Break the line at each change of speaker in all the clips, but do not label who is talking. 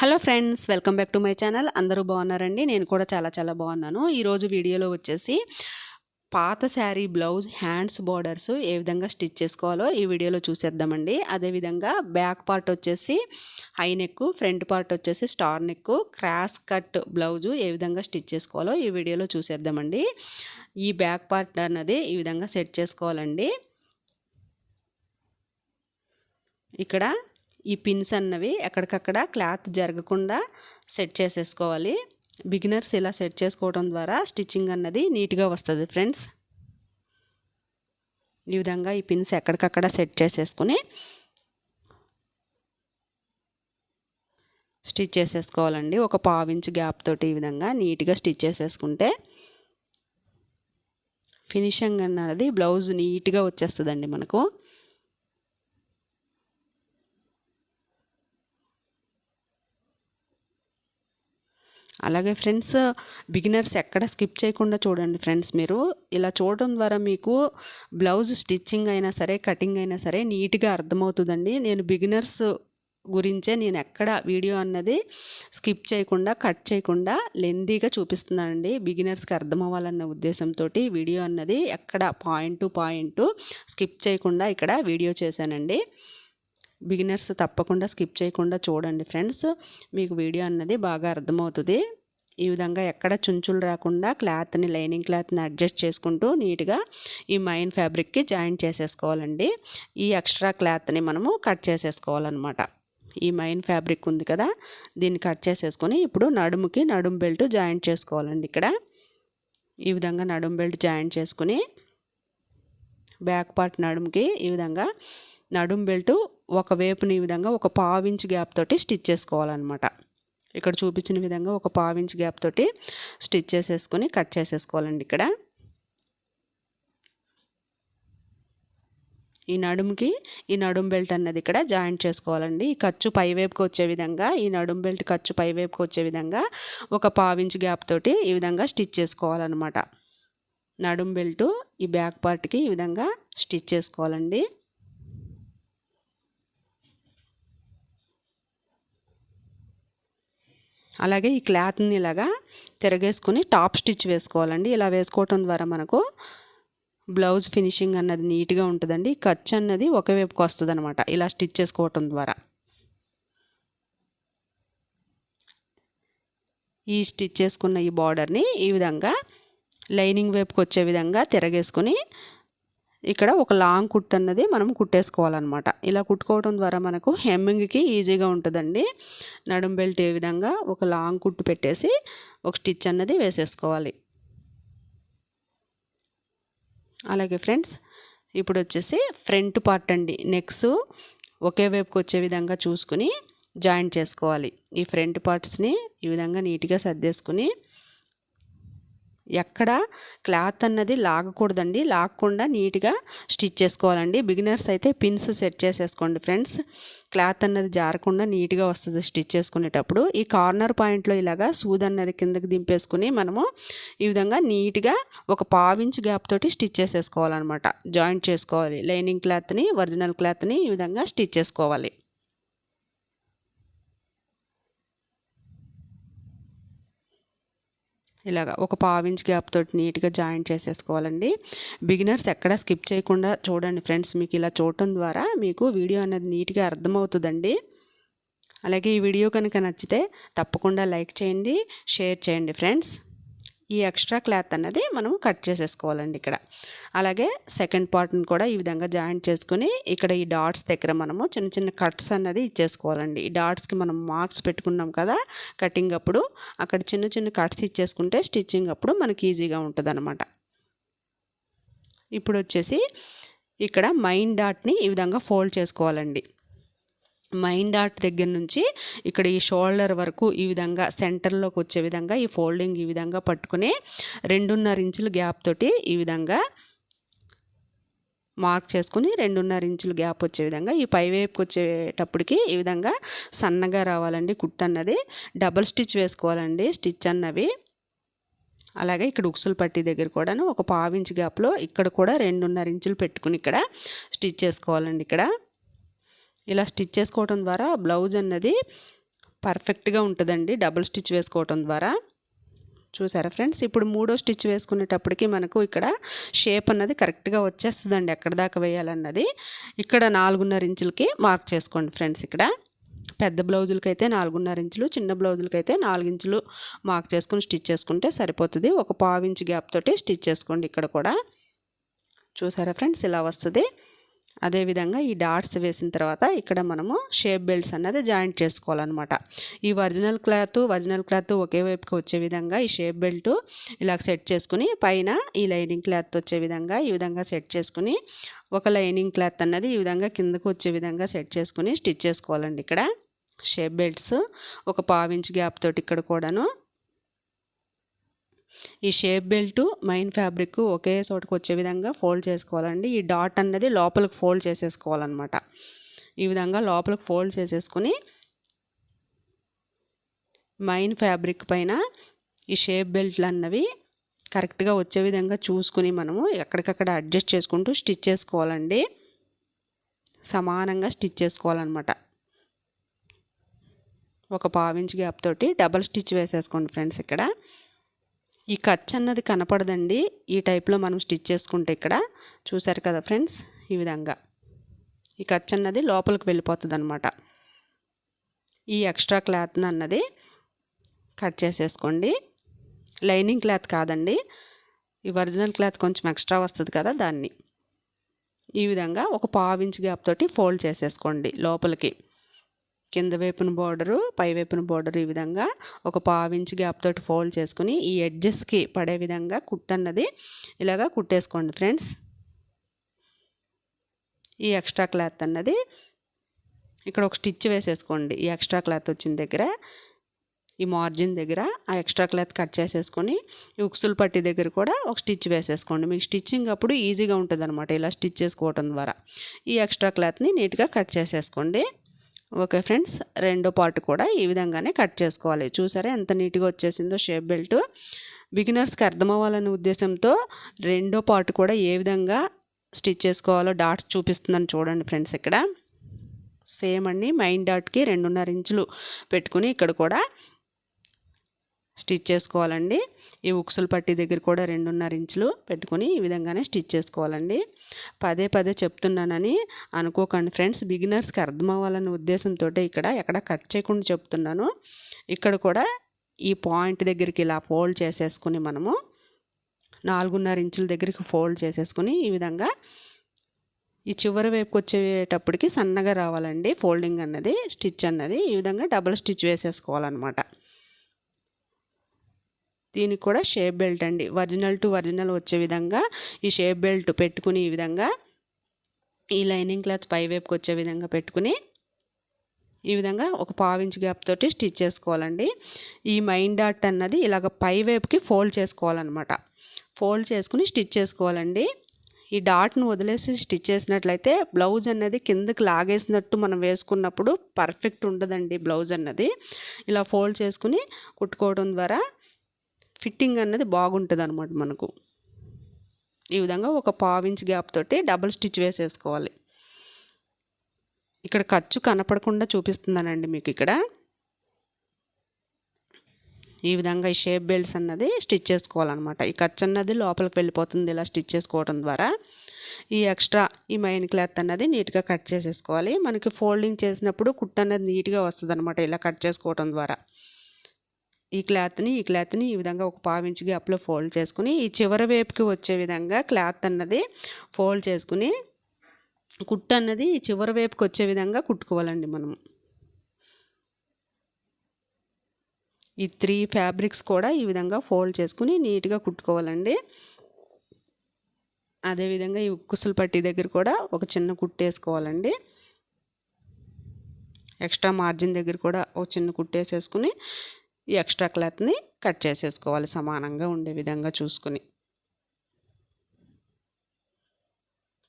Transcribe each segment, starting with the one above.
Hello friends, welcome back to my channel. అందరూ బాగున్నారండి? నేను కూడా చాలా బాగున్నాను. ఈరోజు వీడియోలో వచ్చేసి పాత శారీ బ్లౌజ్ హ్యాండ్స్ బోర్డర్స్ ఏ విధంగా స్టిచ్ చేసుకోవాలో ఈ వీడియోలో చూసేద్దామండి. అదేవిధంగా బ్యాక్ పార్ట్ వచ్చేసి హై నెక్, ఫ్రంట్ పార్ట్ వచ్చేసి star neck, cross cut blouse ఏ విధంగా స్టిచ్ చేసుకోవాలో ఈ వీడియోలో చూసేద్దామండి. ఈ బ్యాక్ పార్ట్ అన్నది ఈ విధంగా సెట్ చేసుకోవాలండి. ఇక్కడ ఈ పిన్స్ అన్నవి ఎక్కడికక్కడ క్లాత్ జరగకుండా సెట్ చేసేసుకోవాలి. బిగినర్స్ ఇలా సెట్ చేసుకోవడం ద్వారా స్టిచ్చింగ్ అన్నది నీట్గా వస్తుంది ఫ్రెండ్స్. ఈ విధంగా ఈ పిన్స్ ఎక్కడికక్కడ సెట్ చేసేసుకుని స్టిచ్ చేసేసుకోవాలండి. ఒక 1/2 ఇంచ్ గ్యాప్ తోటి ఈ విధంగా నీట్గా స్టిచ్ చేసేసుకుంటే ఫినిషింగ్ అన్నది బ్లౌజ్ నీట్గా వచ్చేస్తుందండి మనకు. అలాగే ఫ్రెండ్స్, బిగినర్స్ ఎక్కడ స్కిప్ చేయకుండా చూడండి ఫ్రెండ్స్. మీరు ఇలా చూడడం ద్వారా మీకు బ్లౌజ్ స్టిచ్చింగ్ అయినా సరే, కటింగ్ అయినా సరే నీట్గా అర్థమవుతుందండి. నేను బిగినర్స్ గురించే నేను ఎక్కడ వీడియో అన్నది స్కిప్ చేయకుండా, కట్ చేయకుండా లెందీగా చూపిస్తున్నానండి. బిగినర్స్కి అర్థం అవ్వాలన్న ఉద్దేశంతో వీడియో అన్నది ఎక్కడ పాయింట్ టు పాయింట్ స్కిప్ చేయకుండా ఇక్కడ వీడియో చేశానండి. బిగినర్స్ తప్పకుండా స్కిప్ చేయకుండా చూడండి ఫ్రెండ్స్. మీకు వీడియో అన్నది బాగా అర్థమవుతుంది. ఈ విధంగా ఎక్కడ చుంచులు రాకుండా క్లాత్ని, లైనింగ్ క్లాత్ని అడ్జస్ట్ చేసుకుంటూ నీట్గా ఈ మైన్ ఫ్యాబ్రిక్కి జాయింట్ చేసేసుకోవాలండి. ఈ ఎక్స్ట్రా క్లాత్ని మనము కట్ చేసేసుకోవాలన్నమాట. ఈ మైన్ ఫ్యాబ్రిక్ ఉంది కదా, దీన్ని కట్ చేసేసుకొని ఇప్పుడు నడుముకి నడుం బెల్ట్ జాయింట్ చేసుకోవాలండి. ఇక్కడ ఈ విధంగా నడుం బెల్ట్ జాయింట్ చేసుకుని బ్యాక్ పార్ట్ నడుముకి ఈ విధంగా నడుం బెల్ట్ ఒకవైపుని ఈ విధంగా ఒక 1/2 ఇంచ్ గ్యాప్ తోటి స్టిచ్ చేసుకోవాలన్నమాట. ఇక్కడ చూపించిన విధంగా ఒక 1/2 ఇంచ్ గ్యాప్ తోటి స్టిచ్ చేసేసుకొని కట్ చేసేసుకోవాలండి. ఇక్కడ ఈ నడుముకి ఈ నడుం బెల్ట్ అన్నది ఇక్కడ జాయింట్ చేసుకోవాలండి. ఈ ఖర్చు పైవైపుకి వచ్చే విధంగా, ఈ నడుం బెల్ట్ ఖర్చు పైవైపుకి వచ్చే విధంగా ఒక 1/2 ఇంచ్ గ్యాప్ తోటి ఈ విధంగా స్టిచ్ చేసుకోవాలన్నమాట. నడుం బెల్ట్ ఈ బ్యాక్ పార్ట్కి ఈ విధంగా స్టిచ్ చేసుకోవాలండి. అలాగే ఈ క్లాత్ని ఇలాగా తిరగేసుకుని టాప్ స్టిచ్ వేసుకోవాలండి. ఇలా వేసుకోవటం ద్వారా మనకు బ్లౌజ్ ఫినిషింగ్ అన్నది నీట్గా ఉంటుందండి. ఖర్చు అన్నది ఒకే వైపుకి వస్తుంది అనమాట ఇలా స్టిచ్ చేసుకోవటం ద్వారా. ఈ స్టిచ్ చేసుకున్న ఈ బార్డర్ని ఈ విధంగా లైనింగ్ వైపుకి వచ్చే విధంగా తిరగేసుకుని ఇక్కడ ఒక లాంగ్ కుట్ అన్నది మనం కుట్టేసుకోవాలన్నమాట. ఇలా కుట్టుకోవడం ద్వారా మనకు హెమ్మింగ్కి ఈజీగా ఉంటుందండి. నడుం బెల్ట్ ఏ విధంగా ఒక లాంగ్ కుట్టు పెట్టేసి ఒక స్టిచ్ అన్నది వేసేసుకోవాలి. అలాగే ఫ్రెండ్స్, ఇప్పుడు వచ్చేసి ఫ్రంట్ పార్ట్ అండి. నెక్స్ ఒకే వైపుకి వచ్చే విధంగా చూసుకుని జాయింట్ చేసుకోవాలి. ఈ ఫ్రంట్ పార్ట్స్ని ఈ విధంగా నీట్గా సర్దేసుకుని ఎక్కడ క్లాత్ అన్నది లాగకూడదండి. లాగకుండా నీట్గా స్టిచ్ చేసుకోవాలండి. బిగినర్స్ అయితే పిన్స్ సెట్ చేసేసుకోండి ఫ్రెండ్స్. క్లాత్ అన్నది జారకుండా నీట్గా వస్తుంది స్టిచ్ చేసుకునేటప్పుడు. ఈ కార్నర్ పాయింట్లో ఇలాగా సూది అన్నది కిందకి దింపేసుకుని మనము ఈ విధంగా నీట్గా ఒక 1/2 ఇంచ్ గ్యాప్ తోటి స్టిచ్ చేసేసుకోవాలన్నమాట. జాయింట్ చేసుకోవాలి. లైనింగ్ క్లాత్ని, ఒరిజినల్ క్లాత్ని ఈ విధంగా స్టిచ్ చేసుకోవాలి. ఇలాగా ఒక 1/2 ఇంచ్ గ్యాప్ తోటి నీట్గా జాయింట్ చేసేసుకోవాలండి. బిగినర్స్ ఎక్కడ స్కిప్ చేయకుండా చూడండి ఫ్రెండ్స్. మీకు ఇలా చూడటం ద్వారా మీకు వీడియో అనేది నీట్గా అర్థమవుతుందండి. అలాగే ఈ వీడియో కనుక నచ్చితే తప్పకుండా లైక్ చేయండి, షేర్ చేయండి ఫ్రెండ్స్. ఈ ఎక్స్ట్రా క్లాత్ అన్నది మనం కట్ చేసేసుకోవాలండి ఇక్కడ. అలాగే సెకండ్ పార్ట్ని కూడా ఈ విధంగా జాయింట్ చేసుకుని ఇక్కడ ఈ డాట్స్ దగ్గర మనము చిన్న కట్స్ అన్నది ఇచ్చేసుకోవాలండి. ఈ డాట్స్కి మనం మార్క్స్ పెట్టుకున్నాం కదా కటింగ్ అప్పుడు, అక్కడ చిన్న కట్స్ ఇచ్చేసుకుంటే స్టిచ్చింగ్ అప్పుడు మనకి ఈజీగా ఉంటుంది అనమాట. ఇప్పుడు వచ్చేసి ఇక్కడ మైన్ డాట్ని ఈ విధంగా ఫోల్డ్ చేసుకోవాలండి. మైన్ డాట్ దగ్గర నుంచి ఇక్కడ ఈ షోల్డర్ వరకు ఈ విధంగా సెంటర్లోకి వచ్చే విధంగా ఈ ఫోల్డింగ్ ఈ విధంగా పట్టుకుని 2.5 ఇంచుల గ్యాప్ తోటి ఈ విధంగా మార్క్ చేసుకుని 2.5 ఇంచుల గ్యాప్ వచ్చే విధంగా ఈ పైవైపుకి వచ్చేటప్పటికి ఈ విధంగా సన్నగా రావాలండి. కుట్టు అన్నది డబల్ స్టిచ్ వేసుకోవాలండి స్టిచ్ అన్నవి. అలాగే ఇక్కడ ఉక్సులు పట్టి దగ్గర కూడాను ఒక 1/2 ఇంచ్ గ్యాప్లో ఇక్కడ కూడా 2.5 ఇంచులు పెట్టుకుని ఇక్కడ స్టిచ్ చేసుకోవాలండి. ఇక్కడ ఇలా స్టిచ్ చేసుకోవడం ద్వారా బ్లౌజ్ అన్నది పర్ఫెక్ట్గా ఉంటుందండి డబుల్ స్టిచ్ వేసుకోవటం ద్వారా. చూసారా ఫ్రెండ్స్, ఇప్పుడు మూడో స్టిచ్ వేసుకునేటప్పటికి మనకు ఇక్కడ షేప్ అన్నది కరెక్ట్గా వచ్చేస్తుందండి. ఎక్కడ దాకా వేయాలన్నది ఇక్కడ 4.5 ఇంచులకి మార్క్ చేసుకోండి ఫ్రెండ్స్. ఇక్కడ పెద్ద బ్లౌజులకి అయితే 4.5 ఇంచులు, చిన్న బ్లౌజులకి అయితే 4 ఇంచులు మార్క్ చేసుకుని స్టిచ్ చేసుకుంటే సరిపోతుంది. ఒక 1/2 ఇంచ్ గ్యాప్ తోటి స్టిచ్ చేసుకోండి. ఇక్కడ కూడా చూసారా ఫ్రెండ్స్, ఇలా వస్తుంది. అదేవిధంగా ఈ డాట్స్ వేసిన తర్వాత ఇక్కడ మనము షేప్ బెల్ట్స్ అన్నది జాయింట్ చేసుకోవాలన్నమాట. ఈ ఒరిజినల్ క్లాత్ ఒకే వైపుకి వచ్చే విధంగా ఈ షేప్ బెల్ట్ ఇలా సెట్ చేసుకుని పైన ఈ లైనింగ్ క్లాత్ వచ్చే విధంగా ఈ విధంగా సెట్ చేసుకుని ఒక లైనింగ్ క్లాత్ అన్నది ఈ విధంగా కిందకు వచ్చే విధంగా సెట్ చేసుకుని స్టిచ్ చేసుకోవాలండి. ఇక్కడ షేప్ బెల్ట్స్ ఒక 1/2 ఇంచ్ గ్యాప్ తోటి ఇక్కడ కూడాను ఈ షేప్ బెల్ట్ మెయిన్ ఫ్యాబ్రిక్ ఒకే చోటుకు వచ్చే విధంగా ఫోల్డ్ చేసుకోవాలండి. ఈ డాట్ అన్నది లోపలికి ఫోల్డ్ చేసేసుకోవాలన్నమాట. ఈ విధంగా లోపలికి ఫోల్డ్ చేసేసుకుని మెయిన్ ఫ్యాబ్రిక్ పైన ఈ షేప్ బెల్ట్లు అన్నవి కరెక్ట్గా వచ్చే విధంగా చూసుకుని మనము ఎక్కడికక్కడ అడ్జస్ట్ చేసుకుంటూ స్టిచ్ చేసుకోవాలండి. సమానంగా స్టిచ్ చేసుకోవాలన్నమాట. ఒక 1/2 ఇంచ్ గ్యాప్ తోటి డబల్ స్టిచ్ వేసేసుకోండి ఫ్రెండ్స్. ఇక్కడ ఈ ఖర్చు అన్నది కనపడదండి ఈ టైప్లో మనం స్టిచ్ చేసుకుంటే. ఇక్కడ చూసారు కదా ఫ్రెండ్స్, ఈ విధంగా ఈ ఖర్చు అన్నది లోపలికి వెళ్ళిపోతుంది అనమాట. ఈ ఎక్స్ట్రా క్లాత్ అన్నది కట్ చేసేసుకోండి. లైనింగ్ క్లాత్ కాదండి, ఈ ఒరిజినల్ క్లాత్ కొంచెం ఎక్స్ట్రా వస్తుంది కదా, దాన్ని ఈ విధంగా ఒక 1/2 ఇంచ్ గ్యాప్ తోటి ఫోల్డ్ చేసేసుకోండి లోపలికి. కింద వైపున బోర్డరు పై వైపున బోర్డరు ఈ విధంగా ఒక 1/2 ఇంచ్ గ్యాప్ తోటి ఫోల్డ్ చేసుకుని ఈ ఎడ్జెస్కి పడే విధంగా కుట్టు అన్నది ఇలాగా కుట్టేసుకోండి ఫ్రెండ్స్. ఈ ఎక్స్ట్రా క్లాత్ అన్నది ఇక్కడ ఒక స్టిచ్ వేసేసుకోండి. ఈ ఎక్స్ట్రా క్లాత్ వచ్చిన దగ్గర ఈ మార్జిన్ దగ్గర ఆ ఎక్స్ట్రా క్లాత్ కట్ చేసేసుకొని ఈ ఉక్సులు పట్టి దగ్గర కూడా ఒక స్టిచ్ వేసేసుకోండి. మీకు స్టిచ్చింగ్ అప్పుడు ఈజీగా ఉంటుంది అనమాట ఇలా స్టిచ్ చేసుకోవటం ద్వారా. ఈ ఎక్స్ట్రా క్లాత్ని నీట్గా కట్ చేసేసుకోండి. ఓకే ఫ్రెండ్స్, రెండో పార్ట్ కూడా ఈ విధంగానే కట్ చేసుకోవాలి. చూసారా ఎంత నీట్గా వచ్చేసిందో షేప్ బెల్ట్. బిగినర్స్కి అర్థం అవ్వాలనే ఉద్దేశంతో రెండో పార్ట్ కూడా ఏ విధంగా స్టిచ్ చేసుకోవాలో డాట్స్ చూపిస్తుందని చూడండి ఫ్రెండ్స్. ఇక్కడ సేమ్ అండి, మెయిన్ డాట్కి 2.5 ఇంచులు పెట్టుకుని ఇక్కడ కూడా స్టిచ్ చేసుకోవాలండి. ఈ ఉక్సుల పట్టి దగ్గర కూడా 2.5 ఇంచులు పెట్టుకుని ఈ విధంగానే స్టిచ్ చేసుకోవాలండి. పదే చెప్తున్నానని అనుకోకండి ఫ్రెండ్స్, బిగినర్స్కి అర్థం అవ్వాలనే ఉద్దేశంతో ఇక్కడ ఎక్కడ కట్ చేయకుండా చెప్తున్నాను. ఇక్కడ కూడా ఈ పాయింట్ దగ్గరికి ఇలా ఫోల్డ్ చేసేసుకుని మనము 4.5 ఇంచుల దగ్గరికి ఫోల్డ్ చేసేసుకుని ఈ విధంగా ఈ చివరి వైపుకి వచ్చేటప్పటికి సన్నగా రావాలండి ఫోల్డింగ్ అన్నది, స్టిచ్ అన్నది ఈ విధంగా డబుల్ స్టిచ్ వేసేసుకోవాలన్నమాట. దీనికి కూడా షేప్ బెల్ట్ అండి, ఒరిజినల్ టు ఒరిజినల్ వచ్చే విధంగా ఈ షేప్ బెల్ట్ పెట్టుకుని ఈ విధంగా ఈ లైనింగ్ క్లాత్ పై వైపుకి వచ్చే విధంగా పెట్టుకుని ఈ విధంగా ఒక 1/2 ఇంచ్ గ్యాప్ తోటి స్టిచ్ చేసుకోవాలండి. ఈ మెయిన్ డాట్ అన్నది ఇలాగ పై వైపుకి ఫోల్డ్ చేసుకోవాలన్నమాట. ఫోల్డ్ చేసుకుని స్టిచ్ చేసుకోవాలండి. ఈ డాట్ను వదిలేసి స్టిచ్ చేసినట్లయితే బ్లౌజ్ అన్నది కిందకి లాగేసినట్టు మనం వేసుకున్నప్పుడు పర్ఫెక్ట్ ఉండదండి బ్లౌజ్ అన్నది. ఇలా ఫోల్డ్ చేసుకుని కుట్టుకోవడం ద్వారా ఫిట్టింగ్ అన్నది బాగుంటుంది అనమాట మనకు. ఈ విధంగా ఒక 1/2 ఇంచ్ గ్యాప్ తోటి డబుల్ స్టిచ్ వేసేసుకోవాలి. ఇక్కడ ఖర్చు కనపడకుండా చూపిస్తున్నానండి మీకు. ఇక్కడ ఈ విధంగా ఈ షేప్ బెల్ట్స్ అన్నది స్టిచ్ చేసుకోవాలన్నమాట. ఈ ఖర్చు అన్నది లోపలికి వెళ్ళిపోతుంది ఇలా స్టిచ్ చేసుకోవడం ద్వారా. ఈ ఎక్స్ట్రా ఈ మెయిన్ క్లాత్ అన్నది నీట్గా కట్ చేసేసుకోవాలి. మనకి ఫోల్డింగ్ చేసినప్పుడు కుట్టు అన్నది నీట్గా వస్తుంది అనమాట ఇలా కట్ చేసుకోవడం ద్వారా. ఈ క్లాత్ని ఈ విధంగా ఒక 1/2 ఇంచ్ గ్యాప్లో ఫోల్డ్ చేసుకుని ఈ చివరి వైపుకి వచ్చే విధంగా క్లాత్ అన్నది ఫోల్డ్ చేసుకుని కుట్టు అన్నది ఈ చివరి వైపుకి వచ్చే విధంగా కుట్టుకోవాలండి మనము. ఈ 3 ఫ్యాబ్రిక్స్ కూడా ఈ విధంగా ఫోల్డ్ చేసుకుని నీట్గా కుట్టుకోవాలండి. అదేవిధంగా ఈ ఉక్కుసులు పట్టి దగ్గర కూడా ఒక చిన్న కుట్టు వేసుకోవాలండి. ఎక్స్ట్రా మార్జిన్ దగ్గర కూడా ఒక చిన్న కుట్టు వేసేసుకుని ఈ ఎక్స్ట్రా క్లాత్ని కట్ చేసేసుకోవాలి సమానంగా ఉండే విధంగా చూసుకుని.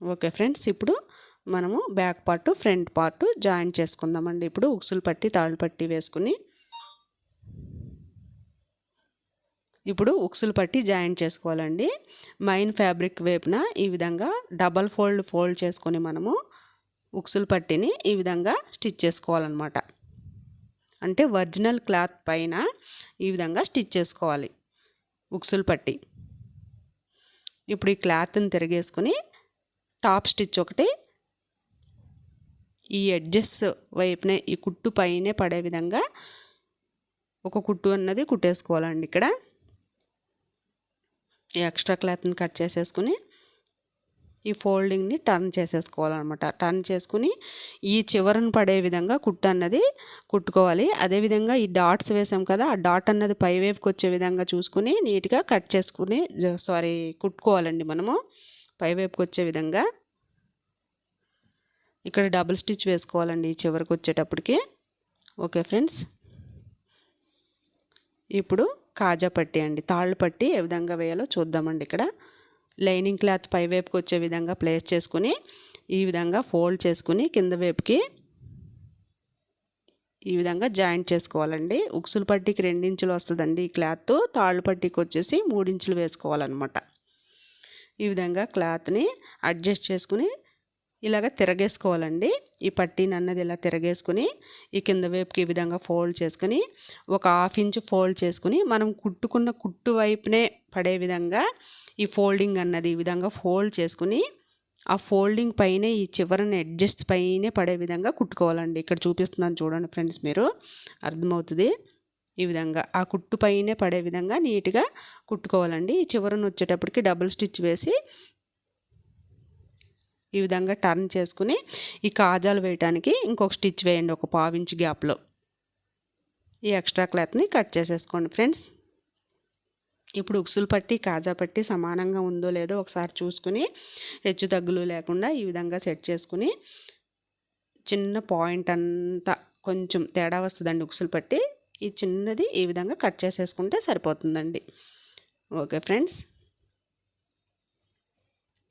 ఓకే ఫ్రెండ్స్, ఇప్పుడు మనము back part front part join చేసుకుందామండి. ఇప్పుడు ఉక్సులు పట్టి తాళ్ళు పట్టి వేసుకుని ఇప్పుడు ఉక్సులు పట్టి జాయిన్ చేసుకోవాలండి. మెయిన్ ఫ్యాబ్రిక్ వైపున ఈ విధంగా డబల్ ఫోల్డ్ చేసుకొని మనము ఉక్సులు పట్టిని ఈ విధంగా స్టిచ్ చేసుకోవాలన్నమాట. అంటే ఒరిజినల్ క్లాత్ పైన ఈ విధంగా స్టిచ్ చేసుకోవాలి ఉక్సులు పట్టి. ఇప్పుడు ఈ క్లాత్ని తిరిగేసుకుని టాప్ స్టిచ్ ఒకటి ఈ ఎడ్జెస్ వైపునే ఈ కుట్టు పైనే పడే విధంగా ఒక కుట్టు అన్నది కుట్టేసుకోవాలండి. ఇక్కడ ఈ ఎక్స్ట్రా క్లాత్ని కట్ చేసేసుకుని ఈ ఫోల్డింగ్ని టర్న్ చేసేసుకోవాలన్నమాట. టర్న్ చేసుకుని ఈ చివరను పడే విధంగా కుట్టు అన్నది కుట్టుకోవాలి. అదేవిధంగా ఈ డాట్స్ వేసాం కదా, ఆ డాట్ అన్నది పైవైపుకి వచ్చే విధంగా చూసుకుని నీట్గా కట్ చేసుకుని కుట్టుకోవాలండి. మనము పైవైపుకి వచ్చే విధంగా ఇక్కడ డబుల్ స్టిచ్ వేసుకోవాలండి ఈ చివరికి వచ్చేటప్పటికి. ఓకే ఫ్రెండ్స్, ఇప్పుడు కాజా పట్టి అండి, తాళ్ళు పట్టి ఏ విధంగా వేయాలో చూద్దామండి. ఇక్కడ లైనింగ్ క్లాత్ పైవైపుకి వచ్చే విధంగా ప్లేస్ చేసుకుని ఈ విధంగా ఫోల్డ్ చేసుకుని కింద వైపుకి ఈ విధంగా జాయింట్ చేసుకోవాలండి. ఉక్సులు పట్టికి 2 ఇంచులు వస్తుందండి ఈ క్లాత్, తాళ్ళు పట్టికి వచ్చేసి 3 ఇంచులు వేసుకోవాలన్నమాట. ఈ విధంగా క్లాత్ని అడ్జస్ట్ చేసుకుని ఇలాగ తిరగేసుకోవాలండి. ఈ పట్టీని అన్నది ఇలా తిరగేసుకుని ఈ కింద వైపుకి ఈ విధంగా ఫోల్డ్ చేసుకుని ఒక 1/2 ఇంచ్ ఫోల్డ్ చేసుకుని మనం కుట్టుకున్న కుట్టు వైపునే పడే విధంగా ఈ ఫోల్డింగ్ అన్నది ఈ విధంగా ఫోల్డ్ చేసుకుని ఆ ఫోల్డింగ్ పైనే ఈ చివరన అడ్జస్ట్ పైనే పడే విధంగా కుట్టుకోవాలండి. ఇక్కడ చూపిస్తున్నాను చూడండి ఫ్రెండ్స్, మీరు అర్థమవుతుంది. ఈ విధంగా ఆ కుట్టు పైనే పడే విధంగా నీట్గా కుట్టుకోవాలండి. ఈ చివరన వచ్చేటప్పటికి డబుల్ స్టిచ్ వేసి ఈ విధంగా టర్న్ చేసుకుని ఈ కాజాలు వేయడానికి ఇంకొక స్టిచ్ వేయండి ఒక 1/2 ఇంచ్ గ్యాప్లో. ఈ ఎక్స్ట్రా క్లాత్ని కట్ చేసేసుకోండి ఫ్రెండ్స్. ఇప్పుడు ఉక్సులు పట్టి కాజా పట్టి సమానంగా ఉందో లేదో ఒకసారి చూసుకుని హెచ్చు తగ్గులు లేకుండా ఈ విధంగా సెట్ చేసుకుని చిన్న పాయింట్ అంతా కొంచెం తేడా వస్తుందండి ఉక్సులు పట్టి, ఈ చిన్నది ఈ విధంగా కట్ చేసేసుకుంటే సరిపోతుందండి. ఓకే ఫ్రెండ్స్,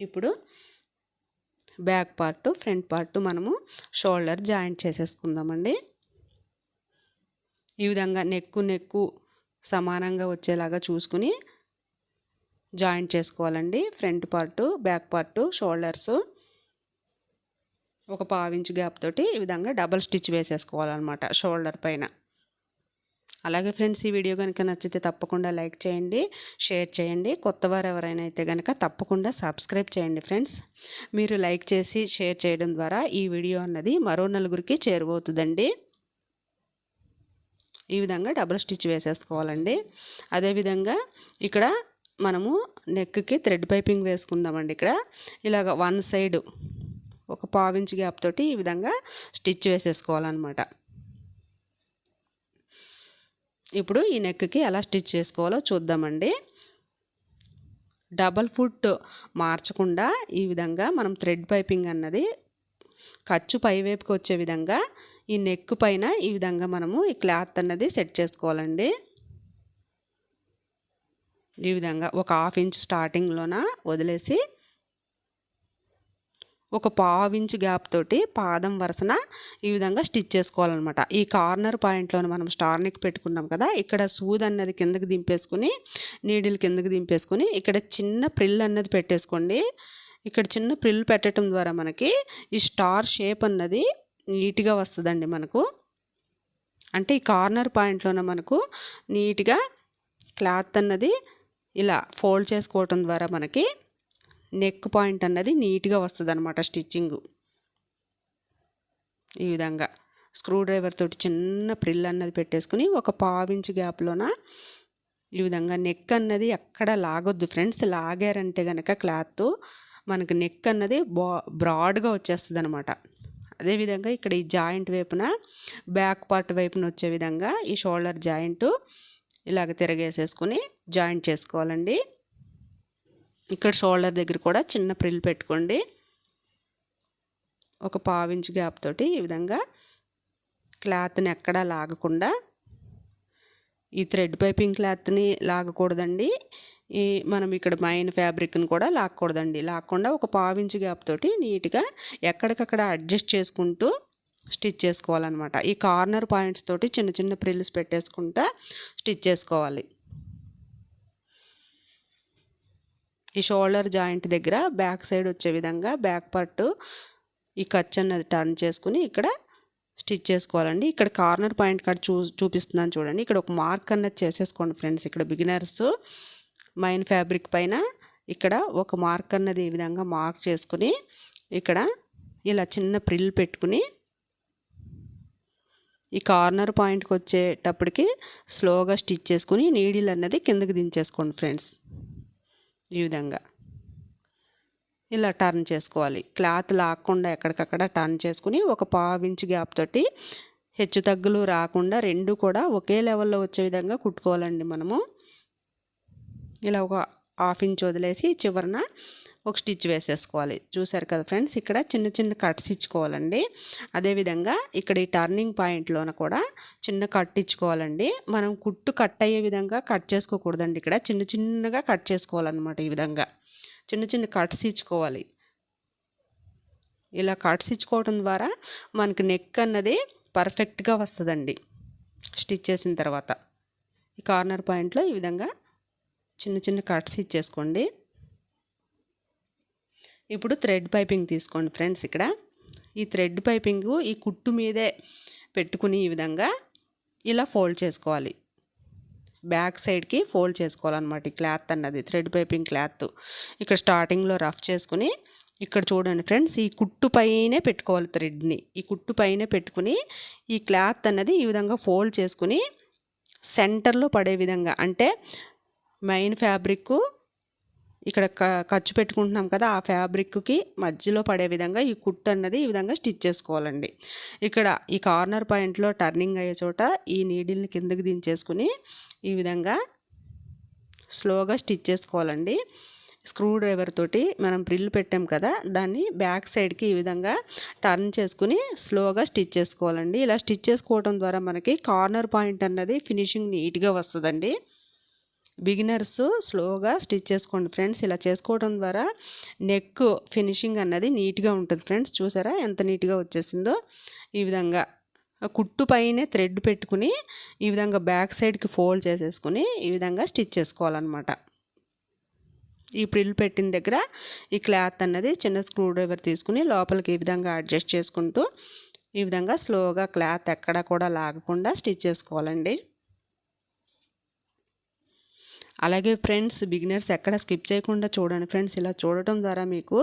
ఇప్పుడు బ్యాక్ పార్ట్ ఫ్రంట్ పార్ట్ మనము షోల్డర్ జాయింట్ చేసేసుకుందామండి. ఈ విధంగా నెక్కు సమానంగా వచ్చేలాగా చూసుకుని జాయింట్ చేసుకోవాలండి. Front part back part shoulders ఒక 1/2 ఇంచ్ గ్యాప్ తోటి ఈ విధంగా డబల్ స్టిచ్ వేసేసుకోవాలన్నమాట షోల్డర్ పైన. అలాగే ఫ్రెండ్స్, ఈ వీడియో కనుక నచ్చితే తప్పకుండా లైక్ చేయండి, షేర్ చేయండి. కొత్తవారు ఎవరైనా అయితే కనుక తప్పకుండా సబ్స్క్రైబ్ చేయండి ఫ్రెండ్స్. మీరు లైక్ చేసి షేర్ చేయడం ద్వారా ఈ వీడియో అన్నది మరో నలుగురికి చేరువవుతుందండి. ఈ విధంగా డబుల్ స్టిచ్ వేసేసుకోవాలండి. అదేవిధంగా ఇక్కడ మనము నెక్కి థ్రెడ్ పైపింగ్ వేసుకుందామండి. ఇక్కడ ఇలాగ వన్ సైడ్ ఒక 1/2 ఇంచ్ గ్యాప్ తోటి ఈ విధంగా స్టిచ్ వేసేసుకోవాలన్నమాట. ఇప్పుడు ఈ నెక్కి ఎలా స్టిచ్ చేసుకోవాలో చూద్దామండి. డబల్ ఫుట్ మార్చకుండా ఈ విధంగా మనం థ్రెడ్ పైపింగ్ అన్నది ఖర్చు పైవైపుకి వచ్చే విధంగా ఈ నెక్ పైన ఈ విధంగా మనము ఈ క్లాత్ అన్నది సెట్ చేసుకోవాలండి. ఈ విధంగా ఒక 1/2 ఇంచ్ స్టార్టింగ్లోన వదిలేసి ఒక 1/2 ఇంచ్ గ్యాప్ తోటి పాదం వరుసన ఈ విధంగా స్టిచ్ చేసుకోవాలన్నమాట. ఈ కార్నర్ పాయింట్లోనే మనం స్టార్ నెక్ పెట్టుకున్నాం కదా, ఇక్కడ సూది అన్నది కిందకి దింపేసుకుని నీడిల్ కిందకి దింపేసుకుని ఇక్కడ చిన్న ప్రిల్ అన్నది పెట్టేసుకోండి. ఇక్కడ చిన్న ప్రిల్ పెట్టడం ద్వారా మనకి ఈ స్టార్ షేప్ అన్నది నీట్గా వస్తుందండి మనకు. అంటే ఈ కార్నర్ పాయింట్లోనే మనకు నీట్గా క్లాత్ అన్నది ఇలా ఫోల్డ్ చేసుకోవటం ద్వారా మనకి నెక్ పాయింట్ అన్నది నీట్గా వస్తుంది అనమాట స్టిచ్చింగ్. ఈ విధంగా స్క్రూ డ్రైవర్ తోటి చిన్న ప్రిల్ అన్నది పెట్టేసుకుని ఒక 1/2 ఇంచ్ గ్యాప్లోన ఈ విధంగా నెక్ అన్నది ఎక్కడ లాగొద్దు ఫ్రెండ్స్. లాగారంటే కనుక క్లాత్ మనకు నెక్ అన్నది బ్రాడ్గా వచ్చేస్తుంది అనమాట. అదేవిధంగా ఇక్కడ ఈ జాయింట్ వైపున బ్యాక్ పార్ట్ వైపున వచ్చే విధంగా ఈ షోల్డర్ జాయింట్ ఇలాగ తిరగేసేసుకుని జాయింట్ చేసుకోవాలండి. ఇక్కడ షోల్డర్ దగ్గర కూడా చిన్న ప్రిల్ పెట్టుకోండి. ఒక 1/2 ఇంచ్ గ్యాప్ తోటి ఈ విధంగా క్లాత్ని ఎక్కడా లాగకుండా, ఈ థ్రెడ్ పైపింగ్ క్లాత్ని లాగకూడదండి, ఈ మనం ఇక్కడ మైన్ ఫ్యాబ్రిక్ని కూడా లాక్కూడదండి. లాక్కుండా ఒక 1/2 ఇంచ్ గ్యాప్ తోటి నీట్గా ఎక్కడికక్కడ అడ్జస్ట్ చేసుకుంటూ స్టిచ్ చేసుకోవాలన్నమాట. ఈ కార్నర్ పాయింట్స్ తోటి చిన్న చిన్న ప్రిల్స్ పెట్టేసుకుంటా స్టిచ్ చేసుకోవాలి. ఈ షోల్డర్ జాయింట్ దగ్గర బ్యాక్ సైడ్ వచ్చే విధంగా బ్యాక్ పార్ట్ ఈ ఖర్చు అన్నది టర్న్ చేసుకుని ఇక్కడ స్టిచ్ చేసుకోవాలండి. ఇక్కడ కార్నర్ పాయింట్ కాడ చూపిస్తున్నాను చూడండి. ఇక్కడ ఒక మార్క్ అన్నది చేసేసుకోండి ఫ్రెండ్స్. ఇక్కడ బిగినర్స్ మైన్ ఫ్యాబ్రిక్ పైన ఇక్కడ ఒక మార్క్ అన్నది ఈ విధంగా మార్క్ చేసుకుని ఇక్కడ ఇలా చిన్న ప్రిల్ పెట్టుకుని ఈ కార్నర్ పాయింట్కి వచ్చేటప్పటికి స్లోగా స్టిచ్ చేసుకుని నీడిల్ అన్నది కిందకి దించేసుకోండి ఫ్రెండ్స్. ఈ విధంగా ఇలా టర్న్ చేసుకోవాలి. క్లాత్ లాక్కుండా ఎక్కడికక్కడ టర్న్ చేసుకుని ఒక 1/2 ఇంచ్ గ్యాప్ తోటి హెచ్చు తగ్గులు రాకుండా రెండు కూడా ఒకే లెవెల్లో వచ్చే విధంగా కుట్టుకోవాలండి. మనము ఇలా ఒక 1/2 ఇంచ్ వదిలేసి చివరన ఒక స్టిచ్ వేసేసుకోవాలి. చూసారు కదా ఫ్రెండ్స్, ఇక్కడ చిన్న చిన్న కట్స్ ఇచ్చుకోవాలండి. అదేవిధంగా ఇక్కడ ఈ టర్నింగ్ పాయింట్లోన కూడా చిన్న కట్ ఇచ్చుకోవాలండి. మనం కుట్టు కట్ అయ్యే విధంగా కట్ చేసుకోకూడదండి. ఇక్కడ చిన్న చిన్నగా కట్ చేసుకోవాలన్నమాట. ఈ విధంగా చిన్న చిన్న కట్స్ ఇచ్చుకోవాలి. ఇలా కట్స్ ఇచ్చుకోవడం ద్వారా మనకి నెక్ అన్నది పర్ఫెక్ట్గా వస్తుందండి స్టిచ్ చేసిన తర్వాత. ఈ కార్నర్ పాయింట్లో ఈ విధంగా చిన్న చిన్న కట్స్ ఇచ్చేసుకోండి. ఇప్పుడు థ్రెడ్ పైపింగ్ తీసుకోండి ఫ్రెండ్స్. ఇక్కడ ఈ థ్రెడ్ పైపింగ్ ఈ కుట్టు మీదే పెట్టుకుని ఈ విధంగా ఇలా ఫోల్డ్ చేసుకోవాలి. బ్యాక్ సైడ్కి ఫోల్డ్ చేసుకోవాలన్నమాట. ఈ క్లాత్ అన్నది థ్రెడ్ పైపింగ్ క్లాత్ ఇక్కడ స్టార్టింగ్లో రఫ్ చేసుకుని ఇక్కడ చూడండి ఫ్రెండ్స్, ఈ కుట్టు పైనే పెట్టుకోవాలి థ్రెడ్ని. ఈ కుట్టు పైనే పెట్టుకుని ఈ క్లాత్ అన్నది ఈ విధంగా ఫోల్డ్ చేసుకుని సెంటర్లో పడే విధంగా, అంటే మెయిన్ ఫ్యాబ్రిక్ ఇక్కడ ఖర్చు పెట్టుకుంటున్నాం కదా, ఆ ఫ్యాబ్రిక్కి మధ్యలో పడే విధంగా ఈ కుట్టు అన్నది ఈ విధంగా స్టిచ్ చేసుకోవాలండి. ఇక్కడ ఈ కార్నర్ పాయింట్లో టర్నింగ్ అయ్యే చోట ఈ నీడిల్ని కిందకి దించేసుకుని ఈ విధంగా స్లోగా స్టిచ్ చేసుకోవాలండి. స్క్రూ డ్రైవర్ తోటి మనం ప్రిల్ పెట్టాం కదా, దాన్ని బ్యాక్ సైడ్కి ఈ విధంగా టర్న్ చేసుకుని స్లోగా స్టిచ్ చేసుకోవాలండి. ఇలా స్టిచ్ చేసుకోవడం ద్వారా మనకి కార్నర్ పాయింట్ అన్నది ఫినిషింగ్ నీట్గా వస్తుందండి. బిగినర్స్ స్లోగా స్టిచ్ చేసుకోండి ఫ్రెండ్స్. ఇలా చేసుకోవడం ద్వారా నెక్ ఫినిషింగ్ అన్నది నీట్గా ఉంటుంది ఫ్రెండ్స్. చూసారా ఎంత నీట్గా వచ్చేసిందో. ఈ విధంగా కుట్టు పైనే థ్రెడ్ పెట్టుకుని ఈ విధంగా బ్యాక్ సైడ్కి ఫోల్డ్ చేసేసుకుని ఈ విధంగా స్టిచ్ చేసుకోవాలన్నమాట. ఈ ప్రిల్ పెట్టిన దగ్గర ఈ క్లాత్ అన్నది చిన్న స్క్రూ డ్రైవర్ తీసుకుని లోపలికి ఈ విధంగా అడ్జస్ట్ చేసుకుంటూ ఈ విధంగా స్లోగా క్లాత్ ఎక్కడ కూడా లాగకుండా స్టిచ్ చేసుకోవాలండి. అలాగే ఫ్రెండ్స్, బిగినర్స్ ఎక్కడ స్కిప్ చేయకుండా చూడండి ఫ్రెండ్స్. ఇలా చూడటం ద్వారా మీకు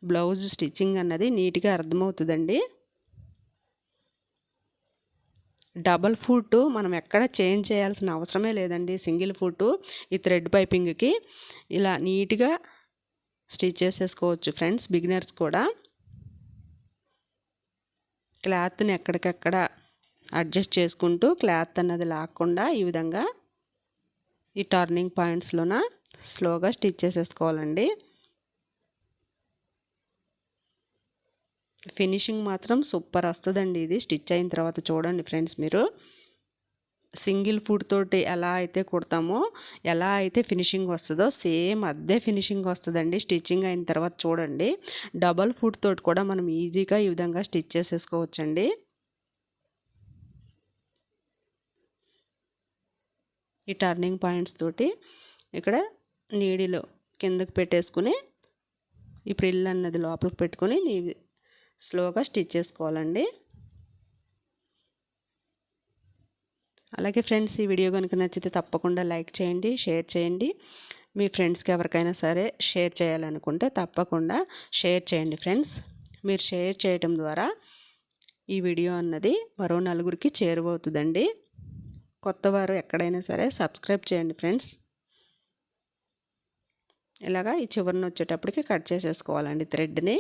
బ్లౌజ్ స్టిచ్చింగ్ అన్నది నీట్గా అర్థమవుతుందండి. డబల్ ఫుట్ మనం ఎక్కడ చేంజ్ చేయాల్సిన అవసరమే లేదండి. సింగిల్ ఫుట్ ఈ థ్రెడ్ పైపింగ్కి ఇలా నీట్గా స్టిచ్ చేసేసుకోవచ్చు ఫ్రెండ్స్. బిగినర్స్ కూడా క్లాత్ని ఎక్కడికక్కడ అడ్జస్ట్ చేసుకుంటూ క్లాత్ అన్నది లాక్కుండా ఈ విధంగా ఈ టర్నింగ్ పాయింట్స్లోన స్లోగా స్టిచ్ చేసేసుకోవాలండి. ఫినిషింగ్ మాత్రం సూపర్ వస్తుందండి. ఇది స్టిచ్ అయిన తర్వాత చూడండి ఫ్రెండ్స్, మీరు సింగిల్ ఫుట్ తోటి ఎలా అయితే కుడతామో, ఎలా అయితే ఫినిషింగ్ వస్తుందో సేమ్ అదే ఫినిషింగ్ వస్తుందండి స్టిచ్చింగ్ అయిన తర్వాత. చూడండి, డబల్ ఫుట్ తోటి కూడా మనం ఈజీగా ఈ విధంగా స్టిచ్ చేసేసుకోవచ్చండి. ఈ టర్నింగ్ పాయింట్స్ తోటి ఇక్కడ నీడిలో కిందకి పెట్టేసుకుని ఈ ప్రిల్ అన్నది లోపలికి పెట్టుకొని స్లోగా స్టిచ్ చేసుకోవాలండి. అలాగే ఫ్రెండ్స్, ఈ వీడియో కనుక నచ్చితే తప్పకుండా లైక్ చేయండి, షేర్ చేయండి. మీ ఫ్రెండ్స్కి ఎవరికైనా సరే షేర్ చేయాలనుకుంటే తప్పకుండా షేర్ చేయండి ఫ్రెండ్స్. మీరు షేర్ చేయటం ద్వారా ఈ వీడియో అన్నది మరో నలుగురికి చేరువవుతుందండి. కొత్తవారు ఎక్కడైనా సరే సబ్స్క్రైబ్ చేయండి ఫ్రెండ్స్. ఇలాగా ఈ చివరిని వచ్చేటప్పటికి కట్ చేసేసుకోవాలండి థ్రెడ్ని.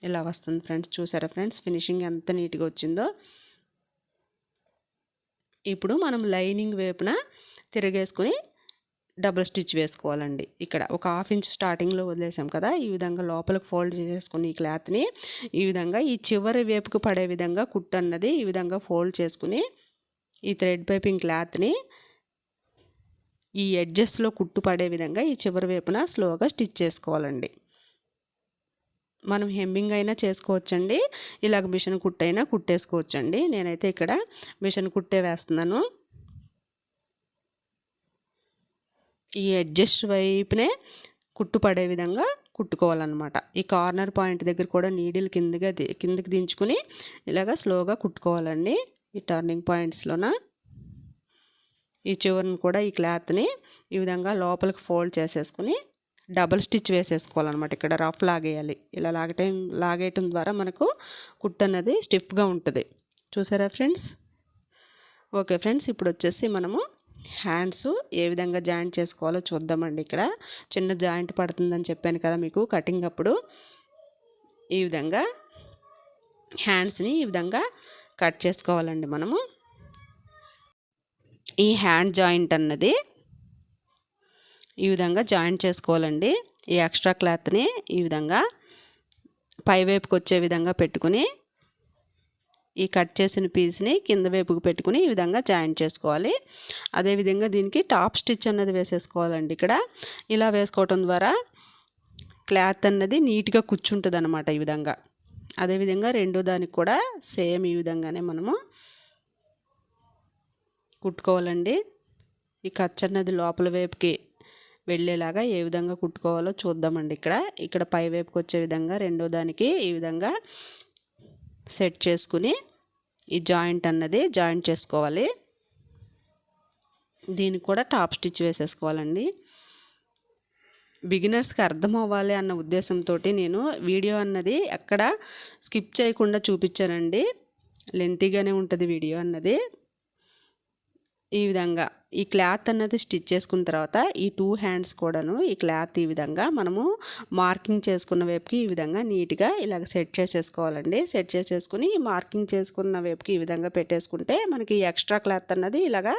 ఇలా వస్తుంది ఫ్రెండ్స్. చూసారా ఫ్రెండ్స్, ఫినిషింగ్ ఎంత నీట్గా వచ్చిందో. ఇప్పుడు మనం లైనింగ్ వైపున తిరిగేసుకుని డబుల్ స్టిచ్ వేసుకోవాలండి. ఇక్కడ ఒక 1/2 ఇంచ్ స్టార్టింగ్లో వదిలేసాం కదా, ఈ విధంగా లోపలికి ఫోల్డ్ చేసేసుకుని ఈ క్లాత్ని ఈ విధంగా ఈ చివరి వైపుకు పడే విధంగా కుట్టు అన్నది ఈ విధంగా ఫోల్డ్ చేసుకుని ఈ థ్రెడ్ పైపింగ్ క్లాత్ని ఈ ఎడ్జెస్లో కుట్టు పడే విధంగా ఈ చివరి వైపున స్లోగా స్టిచ్ చేసుకోవాలండి. మనం హెమ్మింగ్ అయినా చేసుకోవచ్చండి, ఇలాగ మిషన్ కుట్టు అయినా కుట్టేసుకోవచ్చండి. నేనైతే ఇక్కడ మిషన్ కుట్టే వేస్తున్నాను. ఈ అడ్జస్ట్ వైపునే కుట్టు పడే విధంగా కుట్టుకోవాలన్నమాట. ఈ కార్నర్ పాయింట్ దగ్గర కూడా నీడిల్ కిందకి దించుకుని ఇలాగ స్లోగా కుట్టుకోవాలండి. ఈ టర్నింగ్ పాయింట్స్లోన ఈ చివరిని కూడా ఈ క్లాత్ని ఈ విధంగా లోపలికి ఫోల్డ్ చేసేసుకుని డబుల్ స్టిచ్ వేసేసుకోవాలన్నమాట. ఇక్కడ రఫ్ లాగేయాలి. ఇలా లాగేయటం ద్వారా మనకు కుట్టు అన్నది స్టిఫ్గా ఉంటుంది. చూసారా ఫ్రెండ్స్? ఓకే ఫ్రెండ్స్, ఇప్పుడు వచ్చేసి మనము హ్యాండ్స్ ఏ విధంగా జాయింట్ చేసుకోవాలో చూద్దామండి. ఇక్కడ చిన్న జాయింట్ పడుతుందని చెప్పాను కదా మీకు కటింగ్ అప్పుడు. ఈ విధంగా హ్యాండ్స్ని ఈ విధంగా కట్ చేసుకోవాలండి మనము. ఈ హ్యాండ్ జాయింట్ అన్నది ఈ విధంగా జాయింట్ చేసుకోవాలండి. ఈ ఎక్స్ట్రా క్లాత్ని ఈ విధంగా పైవైపుకి వచ్చే విధంగా పెట్టుకుని ఈ కట్ చేసిన పీస్ని కింద వైపుకి పెట్టుకుని ఈ విధంగా జాయింట్ చేసుకోవాలి. అదేవిధంగా దీనికి టాప్ స్టిచ్ అన్నది వేసేసుకోవాలండి. ఇక్కడ ఇలా వేసుకోవటం ద్వారా క్లాత్ అన్నది నీట్గా కూర్చుంటుంది అన్నమాట ఈ విధంగా. అదేవిధంగా రెండో దానికి కూడా సేమ్ ఈ విధంగానే మనము కుట్టుకోవాలండి. ఈ ఖర్చు అన్నది లోపల వైపుకి వెళ్ళేలాగా ఏ విధంగా కుట్టుకోవాలో చూద్దామండి. ఇక్కడ పై వైపుకి వచ్చే విధంగా రెండో దానికి ఈ విధంగా సెట్ చేసుకుని ఈ జాయింట్ అన్నది జాయింట్ చేసుకోవాలి. దీనికి కూడా టాప్ స్టిచ్ వేసేసుకోవాలండి. బిగినర్స్కి అర్థం అవ్వాలి అన్న ఉద్దేశంతో నేను వీడియో అన్నది ఎక్కడ స్కిప్ చేయకుండా చూపించానండి. లెంతీగానే ఉంటుంది వీడియో అన్నది. ఈ విధంగా ఈ క్లాత్ అన్నది స్టిచ్ చేసుకున్న తర్వాత ఈ 2 హ్యాండ్స్ కూడాను ఈ క్లాత్ ఈ విధంగా మనము మార్కింగ్ చేసుకున్న వైపుకి ఈ విధంగా నీట్గా ఇలాగ సెట్ చేసేసుకోవాలండి. సెట్ చేసేసుకుని మార్కింగ్ చేసుకున్న వైపుకి ఈ విధంగా పెట్టేసుకుంటే మనకి ఈ ఎక్స్ట్రా క్లాత్ అన్నది ఇలాగా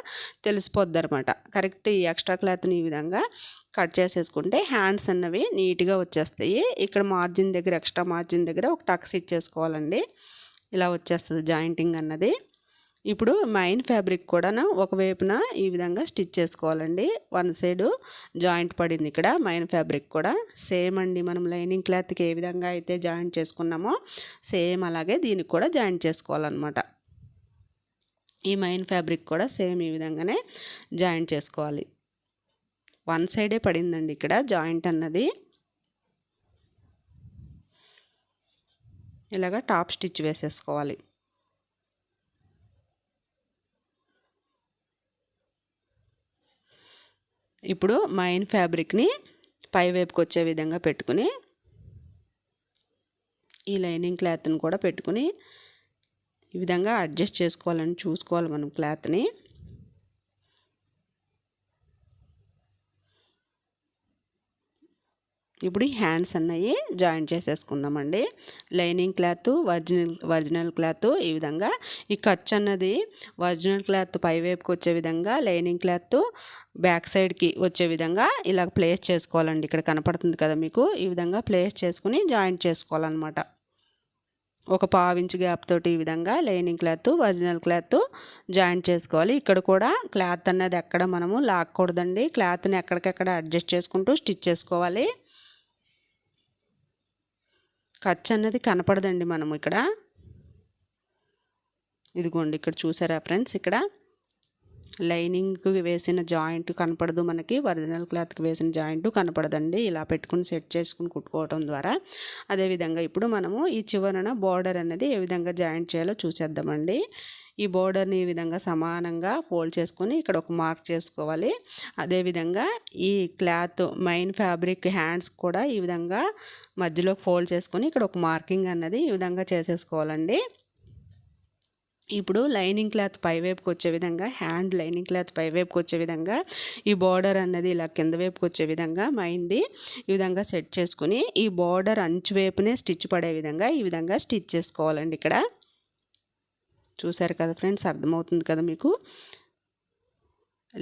తెలిసిపోద్ది అనమాట. కరెక్ట్ ఈ ఎక్స్ట్రా క్లాత్ని ఈ విధంగా కట్ చేసేసుకుంటే హ్యాండ్స్ అన్నవి నీట్గా వచ్చేస్తాయి. ఇక్కడ మార్జిన్ దగ్గర ఎక్స్ట్రా మార్జిన్ దగ్గర ఒక టక్స్ ఇచ్చేసుకోవాలండి. ఇలా వచ్చేస్తుంది జాయింటింగ్ అన్నది. ఇప్పుడు మెయిన్ ఫ్యాబ్రిక్ కూడా ఒకవైపున ఈ విధంగా స్టిచ్ చేసుకోవాలండి. వన్ సైడ్ జాయింట్ పడింది ఇక్కడ. మెయిన్ ఫ్యాబ్రిక్ కూడా సేమ్ అండి. మనం లైనింగ్ క్లాత్కి ఏ విధంగా అయితే జాయింట్ చేసుకున్నామో సేమ్ అలాగే దీనికి కూడా జాయింట్ చేసుకోవాలన్నమాట. ఈ మెయిన్ ఫ్యాబ్రిక్ కూడా సేమ్ ఈ విధంగానే జాయింట్ చేసుకోవాలి. వన్ సైడే పడిందండి ఇక్కడ జాయింట్ అన్నది. ఇలాగా టాప్ స్టిచ్ వేసేసుకోవాలి. ఇప్పుడు మెయిన్ ఫ్యాబ్రిక్ని పై వైపుకి వచ్చే విధంగా పెట్టుకుని ఈ లైనింగ్ క్లాత్ని కూడా పెట్టుకుని ఈ విధంగా అడ్జస్ట్ చేసుకోవాలని చూసుకోవాలి మనం క్లాత్ని. ఇప్పుడు ఈ హ్యాండ్స్ అన్నవి జాయింట్ చేసేసుకుందామండి. లైనింగ్ క్లాత్ ఒరిజినల్ క్లాత్ ఈ విధంగా ఈ ఖర్చు అన్నది ఒరిజినల్ క్లాత్ పై వైపుకి వచ్చే విధంగా లైనింగ్ క్లాత్ బ్యాక్ సైడ్కి వచ్చే విధంగా ఇలా ప్లేస్ చేసుకోవాలండి. ఇక్కడ కనపడుతుంది కదా మీకు. ఈ విధంగా ప్లేస్ చేసుకుని జాయింట్ చేసుకోవాలన్నమాట. ఒక 1/2 ఇంచ్ గ్యాప్ తోటి ఈ విధంగా lining cloth original cloth joint చేసుకోవాలి. ఇక్కడ కూడా క్లాత్ అన్నది ఎక్కడ మనము లాక్కూడదండి. క్లాత్ని ఎక్కడికెక్కడ అడ్జస్ట్ చేసుకుంటూ స్టిచ్ చేసుకోవాలి. ఖర్చు అన్నది కనపడదండి మనం ఇక్కడ. ఇదిగోండి ఇక్కడ చూసారా ఫ్రెండ్స్, ఇక్కడ లైనింగ్కి వేసిన జాయింట్ కనపడదు మనకి, ఒరిజినల్ క్లాత్కి వేసిన జాయింట్ కనపడదండి. ఇలా పెట్టుకుని సెట్ చేసుకుని కుట్టుకోవడం ద్వారా. అదేవిధంగా ఇప్పుడు మనము ఈ చివరన బోర్డర్ అనేది ఏ విధంగా జాయింట్ చేయాలో చూసేద్దామండి. ఈ బోర్డర్ని ఈ విధంగా సమానంగా ఫోల్డ్ చేసుకొని ఇక్కడ ఒక మార్క్ చేసుకోవాలి. అదేవిధంగా ఈ క్లాత్ మెయిన్ ఫ్యాబ్రిక్ హ్యాండ్స్ కూడా ఈ విధంగా మధ్యలో ఫోల్డ్ చేసుకొని ఇక్కడ ఒక మార్కింగ్ అన్నది ఈ విధంగా చేసేసుకోవాలండి. ఇప్పుడు లైనింగ్ క్లాత్ పైవైపుకి వచ్చే విధంగా హ్యాండ్ లైనింగ్ క్లాత్ పైవైపుకి వచ్చే విధంగా ఈ బోర్డర్ అన్నది ఇలా కింద వైపుకి వచ్చే విధంగా మైంది ఈ విధంగా సెట్ చేసుకుని ఈ బోర్డర్ అంచు వైపునే స్టిచ్ పడే విధంగా ఈ విధంగా స్టిచ్ చేసుకోవాలండి. ఇక్కడ చూసారు కదా ఫ్రెండ్స్, అర్థమవుతుంది కదా మీకు.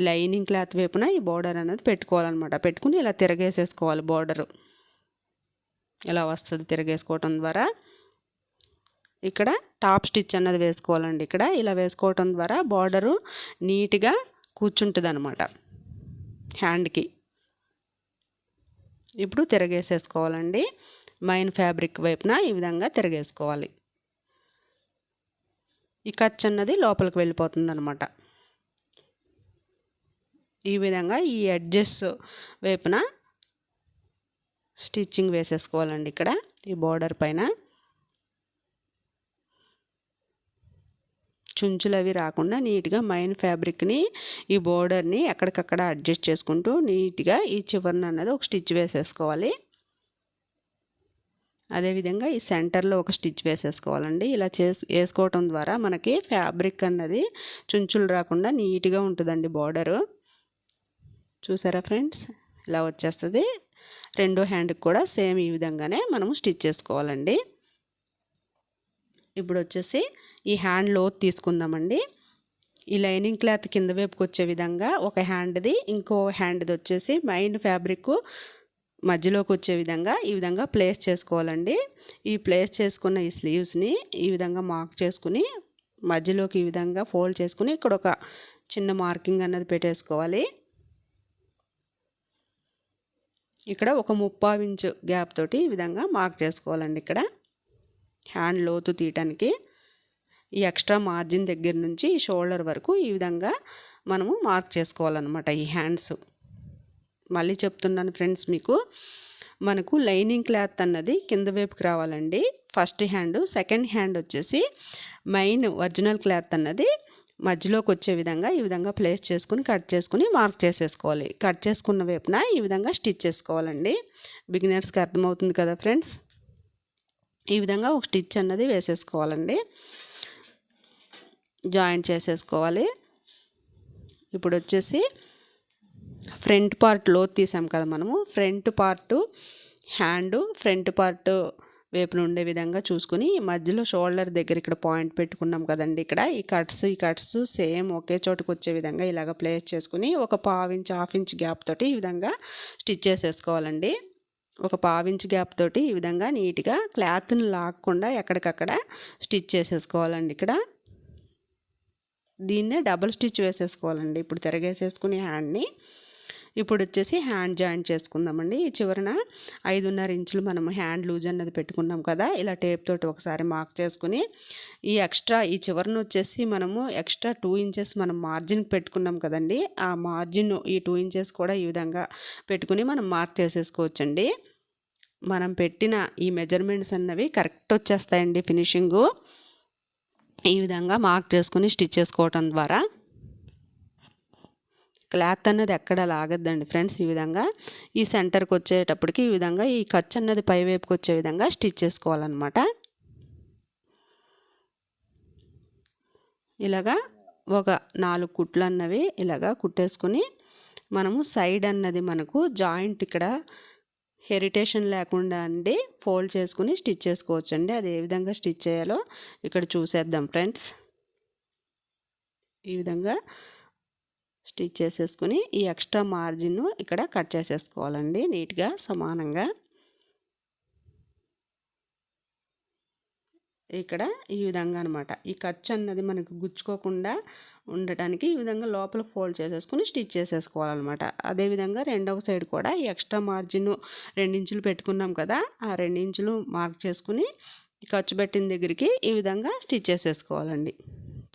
లైనింగ్ క్లాత్ వైపున ఈ బోర్డర్ అనేది పెట్టుకోవాలన్నమాట. పెట్టుకుని ఇలా తిరగేసేసుకోవాలి. బోర్డరు ఇలా వస్తుంది తిరగేసుకోవటం ద్వారా. ఇక్కడ టాప్ స్టిచ్ అన్నది వేసుకోవాలండి. ఇక్కడ ఇలా వేసుకోవటం ద్వారా బోర్డరు నీట్గా కూర్చుంటుంది అన్నమాట హ్యాండ్కి. ఇప్పుడు తిరగేసేసుకోవాలండి. మెయిన్ ఫ్యాబ్రిక్ వైపున ఈ విధంగా తిరగేసుకోవాలి. ఈ ఖర్చు అన్నది లోపలికి వెళ్ళిపోతుంది అన్నమాట. ఈ విధంగా ఈ ఎడ్జెస్ వైపున స్టిచ్చింగ్ వేసేసుకోవాలండి ఇక్కడ ఈ బోర్డర్ పైన. చుంచులు అవి రాకుండా నీట్గా మెయిన్ ఫ్యాబ్రిక్ని ఈ బోర్డర్ని ఎక్కడికక్కడ అడ్జస్ట్ చేసుకుంటూ నీట్గా ఈ చివరన అన్నది ఒక స్టిచ్ వేసేసుకోవాలి. అదేవిధంగా ఈ సెంటర్లో ఒక స్టిచ్ వేసేసుకోవాలండి. ఇలా వేసుకోవటం ద్వారా మనకి ఫ్యాబ్రిక్ అన్నది చుంచులు రాకుండా నీట్గా ఉంటుందండి బోర్డరు. చూసారా ఫ్రెండ్స్, ఇలా వచ్చేస్తుంది. రెండో హ్యాండ్కి కూడా సేమ్ ఈ విధంగానే మనము స్టిచ్ చేసుకోవాలండి. ఇప్పుడు వచ్చేసి ఈ హ్యాండ్ లోతు తీసుకుందామండి. ఈ లైనింగ్ క్లాత్ కింద వైపుకి వచ్చే విధంగా ఒక హ్యాండ్ది, ఇంకో హ్యాండ్ది వచ్చేసి మెయిన్ ఫ్యాబ్రిక్ మధ్యలోకి వచ్చే విధంగా ఈ విధంగా ప్లేస్ చేసుకోవాలండి. ఈ ప్లేస్ చేసుకున్న ఈ స్లీవ్స్ని ఈ విధంగా మార్క్ చేసుకుని మధ్యలోకి ఈ విధంగా ఫోల్డ్ చేసుకుని ఇక్కడ ఒక చిన్న మార్కింగ్ అన్నది పెట్టేసుకోవాలి. ఇక్కడ ఒక 3/4 ఇంచు గ్యాప్ తోటి ఈ విధంగా మార్క్ చేసుకోవాలండి. ఇక్కడ హ్యాండ్ లోతు తీయటానికి ఈ ఎక్స్ట్రా మార్జిన్ దగ్గర నుంచి ఈ షోల్డర్ వరకు ఈ విధంగా మనము మార్క్ చేసుకోవాలన్నమాట ఈ హ్యాండ్స్. మళ్ళీ చెప్తున్నాను ఫ్రెండ్స్, మనకు లైనింగ్ క్లాత్ అన్నది కింద వైపుకి రావాలండి ఫస్ట్ హ్యాండ్. సెకండ్ హ్యాండ్ వచ్చేసి మెయిన్ ఒరిజినల్ క్లాత్ అన్నది మధ్యలోకి వచ్చే విధంగా ఈ విధంగా ప్లేస్ చేసుకుని కట్ చేసుకుని మార్క్ చేసేసుకోవాలి. కట్ చేసుకున్న వైపున ఈ విధంగా స్టిచ్ చేసుకోవాలండి. బిగినర్స్కి అర్థమవుతుంది కదా ఫ్రెండ్స్. ఈ విధంగా ఒక స్టిచ్ అన్నది వేసేసుకోవాలండి, జాయింట్ చేసేసుకోవాలి. ఇప్పుడు వచ్చేసి ఫ్రంట్ పార్ట్ లోతు తీసాం కదా మనము, front part hand front part వైపున ఉండే విధంగా చూసుకుని మధ్యలో షోల్డర్ దగ్గర ఇక్కడ పాయింట్ పెట్టుకున్నాం కదండి. ఇక్కడ ఈ కట్స్ సేమ్ ఒకే చోటుకు వచ్చే విధంగా ఇలాగ ప్లేస్ చేసుకుని ఒక 1/2 ఇంచ్ 1/2 ఇంచ్ గ్యాప్ తోటి ఈ విధంగా స్టిచ్ చేసేసుకోవాలండి. ఒక 1/2 ఇంచ్ గ్యాప్ తోటి ఈ విధంగా నీట్గా క్లాత్ని లాక్కుండా ఎక్కడికక్కడ స్టిచ్ చేసేసుకోవాలండి. ఇక్కడ దీన్నే డబుల్ స్టిచ్ వేసేసుకోవాలండి. ఇప్పుడు తిరగేసేసుకుని హ్యాండ్ని ఇప్పుడు వచ్చేసి హ్యాండ్ జాయింట్ చేసుకుందామండి. ఈ చివరన 5.5 ఇంచులు మనం హ్యాండ్ లూజ్ అన్నది పెట్టుకున్నాం కదా, ఇలా టేప్ తోటి ఒకసారి మార్క్ చేసుకుని ఈ చివరన వచ్చేసి మనము ఎక్స్ట్రా 2 ఇంచెస్ మనం మార్జిన్కి పెట్టుకున్నాం కదండి, ఆ మార్జిన్ ఈ 2 ఇంచెస్ కూడా ఈ విధంగా పెట్టుకుని మనం మార్క్ చేసేసుకోవచ్చండి. మనం పెట్టిన ఈ మెజర్మెంట్స్ అన్నవి కరెక్ట్ వచ్చేస్తాయండి ఫినిషింగు. ఈ విధంగా మార్క్ చేసుకుని స్టిచ్ చేసుకోవటం ద్వారా క్లాత్ అన్నది ఎక్కడ లాగద్దండి ఫ్రెండ్స్. ఈ విధంగా ఈ సెంటర్కి వచ్చేటప్పటికి ఈ విధంగా ఈ ఖర్చు అన్నది పై వైపుకి వచ్చే విధంగా స్టిచ్ చేసుకోవాలన్నమాట. ఇలాగా ఒక 4 కుట్లు అన్నవి ఇలాగా కుట్టేసుకుని మనము సైడ్ అన్నది మనకు జాయింట్ ఇక్కడ హెరిటేషన్ లేకుండా అండి ఫోల్డ్ చేసుకుని స్టిచ్ చేసుకోవచ్చండి. అది ఏ విధంగా స్టిచ్ చేయాలో ఇక్కడ చూసేద్దాం ఫ్రెండ్స్. ఈ విధంగా స్టిచ్ చేసేసుకుని ఈ ఎక్స్ట్రా మార్జిన్ ఇక్కడ కట్ చేసేసుకోవాలండి నీట్గా సమానంగా. ఇక్కడ ఈ విధంగా అనమాట ఈ ఖర్చు అన్నది మనకు గుచ్చుకోకుండా ఉండటానికి ఈ విధంగా లోపలికి ఫోల్డ్ చేసేసుకుని స్టిచ్ చేసేసుకోవాలన్నమాట. అదేవిధంగా రెండవ సైడ్ కూడా ఈ ఎక్స్ట్రా మార్జిన్ 2 ఇంచులు పెట్టుకున్నాం కదా, ఆ 2 ఇంచులు మార్క్ చేసుకుని ఈ ఖర్చు పెట్టిన దగ్గరికి ఈ విధంగా స్టిచ్ చేసేసుకోవాలండి.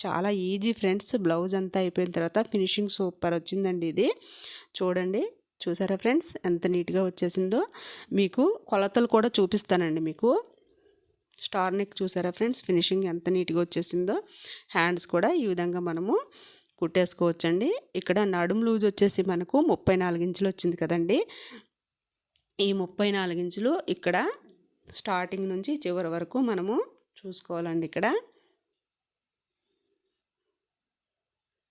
చాలా ఈజీ ఫ్రెండ్స్. బ్లౌజ్ అంతా అయిపోయిన తర్వాత ఫినిషింగ్ సూపర్ వచ్చిందండి. ఇది చూడండి, చూసారా ఫ్రెండ్స్ ఎంత నీట్గా వచ్చేసిందో. మీకు కొలతలు కూడా చూపిస్తానండి. మీకు స్టార్ నెక్ చూసారా ఫ్రెండ్స్ ఫినిషింగ్ ఎంత నీట్గా వచ్చేసిందో. హ్యాండ్స్ కూడా ఈ విధంగా మనము కుట్టేసుకోవచ్చండి. ఇక్కడ నడుము లూజ్ వచ్చేసి మనకు 34 ఇంచులు వచ్చింది కదండి. ఈ 34 ఇంచులు ఇక్కడ స్టార్టింగ్ నుంచి చివరి వరకు మనము చూసుకోవాలండి. ఇక్కడ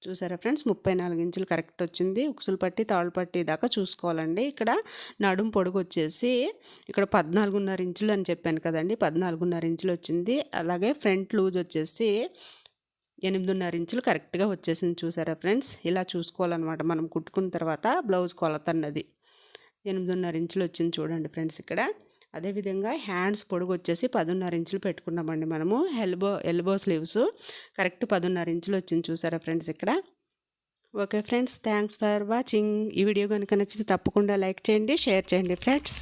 చూసారా ఫ్రెండ్స్ 34 ఇంచులు కరెక్ట్ వచ్చింది. ఉక్సులు పట్టి తాళ్ళు పట్టి దాకా చూసుకోవాలండి. ఇక్కడ నడుము పొడుగు వచ్చేసి ఇక్కడ 14.5 ఇంచులు అని చెప్పాను కదండి, 14.5 ఇంచులు వచ్చింది. అలాగే ఫ్రంట్ లూజ్ వచ్చేసి 8.5 ఇంచులు కరెక్ట్గా వచ్చేసింది. చూసారా ఫ్రెండ్స్ ఇలా చూసుకోవాలన్నమాట మనం కుట్టుకున్న తర్వాత బ్లౌజ్ కొలత అన్నది 8.5 ఇంచులు వచ్చింది చూడండి ఫ్రెండ్స్. ఇక్కడ అదేవిధంగా హ్యాండ్స్ పొడుగు వచ్చేసి 10.5 ఇంచులు పెట్టుకున్నామండి మనము. ఎల్బో స్లీవ్స్ కరెక్ట్ 10.5 ఇంచులు వచ్చింది చూసారా ఫ్రెండ్స్ ఇక్కడ. Okay friends, thanks for watching. ఈ వీడియో కనుక నచ్చితే తప్పకుండా లైక్ చేయండి, షేర్ చేయండి ఫ్రెండ్స్.